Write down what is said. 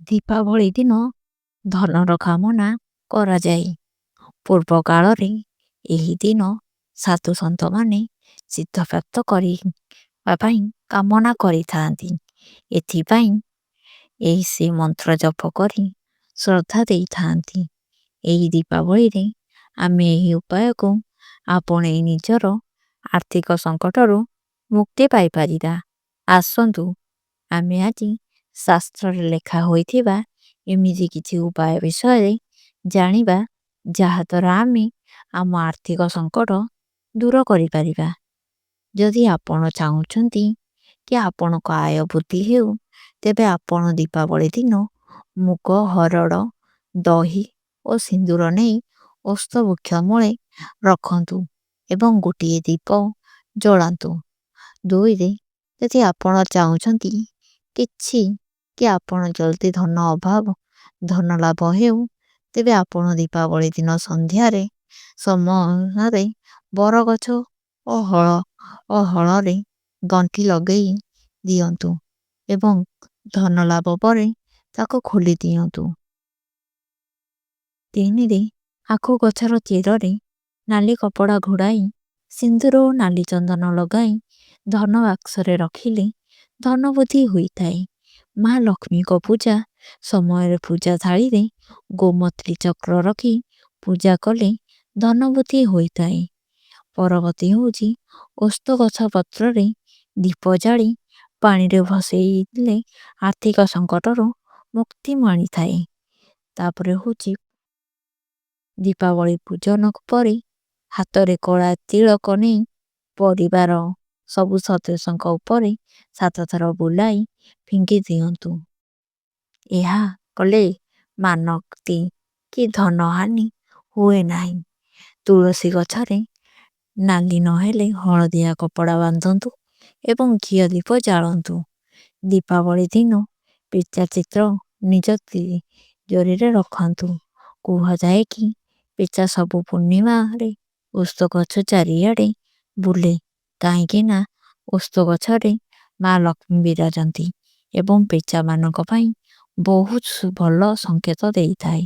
ଦୀପାବଳି ଦିନ ଧନର କାମନା କରାଯାଏ। ପୂର୍ବ କାଳରେ ଏହି ଦିନ ସାଧୁ ସନ୍ଥମାନେ ସିଦ୍ଧପ୍ରାପ୍ତ କରିବା ପାଇଁ କାମନା କରିଥାନ୍ତି। ଏଥିପାଇଁ ଏହି ସେ ମନ୍ତ୍ର ଜପ କରି ଶ୍ରଦ୍ଧା ଦେଇଥାନ୍ତି। ଏହି ଦୀପାବଳିରେ ଆମେ ଏହି ଉପାୟକୁ ଆପଣେଇ ନିଜର ଆର୍ଥିକ ସଙ୍କଟରୁ ମୁକ୍ତି ପାଇପାରିବା। ଆସନ୍ତୁ ଆମେ ଆଜି ଶାସ୍ତ୍ରରେ ଲେଖା ହୋଇଥିବା ଏମିତି କିଛି ଉପାୟ ବିଷୟରେ ଜାଣିବା, ଯାହାଦ୍ୱାରା ଆମେ ଆମ ଆର୍ଥିକ ସଙ୍କଟ ଦୂର କରିପାରିବା। ଯଦି ଆପଣ ଚାହୁଁଛନ୍ତି କି ଆପଣଙ୍କ ଆୟ ବୃଦ୍ଧି ହେଉ, ତେବେ ଆପଣ ଦୀପାବଳି ଦିନ ମୁଗ, ହରଡ଼, ଦହି ଓ ସିନ୍ଦୁର ନେଇ ଓସ୍ତବୃକ୍ଷ ମୂଳେ ରଖନ୍ତୁ ଏବଂ ଗୋଟିଏ ଦୀପ ଜଳାନ୍ତୁ। ଦୁଇରେ, ଯଦି ଆପଣ ଚାହୁଁଛନ୍ତି କି ଆପଣ ଜଲ୍ଦି ଧନ ଲାଭ ହେଉ, ତେବେ ଆପଣ ଦୀପାବଳି ଦିନ ସନ୍ଧ୍ୟାରେ ସମୟରେ ବରଗଛ ଓ ହଳରେ ଗଣ୍ଠି ଲଗେଇ ଦିଅନ୍ତୁ ଏବଂ ଧନ ଲାଭ ପରେ ତାକୁ ଖୋଲି ଦିଅନ୍ତୁ। ତିନିରେ, ଆଖୁ ଗଛର ଚେରରେ ନାଲି କପଡ଼ା ଘୋଡ଼ାଇ ସିନ୍ଦୁର ଓ ନାଲି ଚନ୍ଦନ ଲଗାଇ ଧନ ବାକ୍ସରେ ରଖିଲେ ଧନ ବୃଦ୍ଧି ହୋଇଥାଏ। ମା ଲକ୍ଷ୍ମୀଙ୍କ ପୂଜା ସମୟରେ ପୂଜା ଥାଳିରେ ଗୋମତୀ ଚକ୍ର ରଖି ପୂଜା କଲେ ଧନ ବୃଦ୍ଧି ହୋଇଥାଏ। ପରବର୍ତ୍ତୀ ହେଉଛି ଓସ୍ତ ଗଛ ପତ୍ରରେ ଦୀପ ଜାଳି ପାଣିରେ ଭସେଇଲେ ଆର୍ଥିକ ସଙ୍କଟରୁ ମୁକ୍ତି ମିଳିଥାଏ। ତାପରେ ହେଉଛି ଦୀପାବଳି ପୂଜନ ପରେ ହାତରେ କଳା ତିଳକ ନେଇ ପରିବାର ସବୁ ସଦସ୍ୟଙ୍କ ଉପରେ 7 ଥର ବୁଲାଇ ଫିଙ୍ଗି ଦିଅନ୍ତୁ। ଏହା କଲେ ମାନକ୍ତି କି ଧନ ହାନି ହୁଏ ନାହିଁ। ତୁଳସୀ ଗଛରେ ନାଲି ନହେଲେ ହଳଦିଆ କପଡ଼ା ବାନ୍ଧନ୍ତୁ ଏବଂ ଘିଅ ଦୀପ ଜାଳନ୍ତୁ। ଦୀପାବଳି ଦିନ ପେଚା ଚିତ୍ର ନିଜ ତିଜୋରିରେ ରଖନ୍ତୁ। କୁହାଯାଏ କି ପେଚା ସବୁ ପୂର୍ଣ୍ଣିମାରେ ଓସ୍ତ ଗଛ ଚାରିଆଡ଼େ ବୁଲେ, କାହିଁକି ନା ଓସ୍ତ ଗଛରେ ମା ଲକ୍ଷ୍ମୀ ବିରାଜନ୍ତି ଏବଂ ପେଚାମାନଙ୍କ ପାଇଁ ବହୁତ ଭଲ ସଂକେତ ଦେଇଥାଏ।